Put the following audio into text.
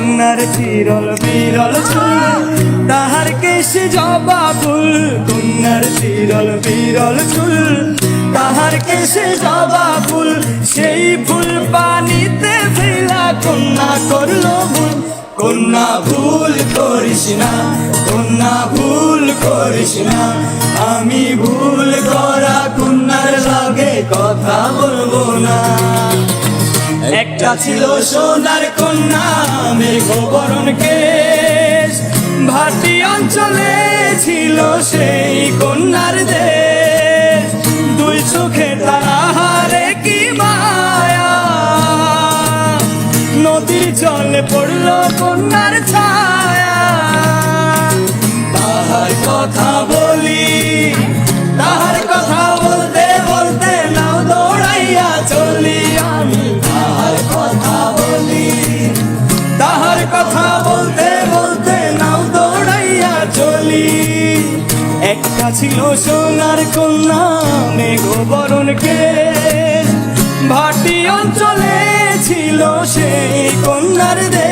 কন্যার চিরল বিরল চুল, তাহার কেশে জবা ফুল। কন্যার চিরল বিরল চুল, তাহার কেশে জবা ফুল। সেই ফুল পানিতে ফেলা কন্যা করলো ভুল। কন্যা ভুল করিস না, কন্যা ভুল করিস না। আমি ভুল করা কন্যার লগে কথা বলবো না। একটা ছিল সোনার কন্যা মেঘবরণ কেশ, ভাটি অঞ্চলে ছিল সেই কন্যার দেশ। দুই চোখে তাহারে কি মায়া, নদীর জলে পড়ল কন্যার ছায়া। তাহার কথা বলি, তাহার কথা বলতে বলতে নাও দৌড়াইয়া চলি আমি। তাহার কথা বলি, তাহার কথা বলতে বলতে নাও দৌড়াইয়া চলি। একটা ছিল সোনার কন্যা মেঘবরণ কেশ, ভাটি অঞ্চলে ছিল সেই কন্যার দেশ।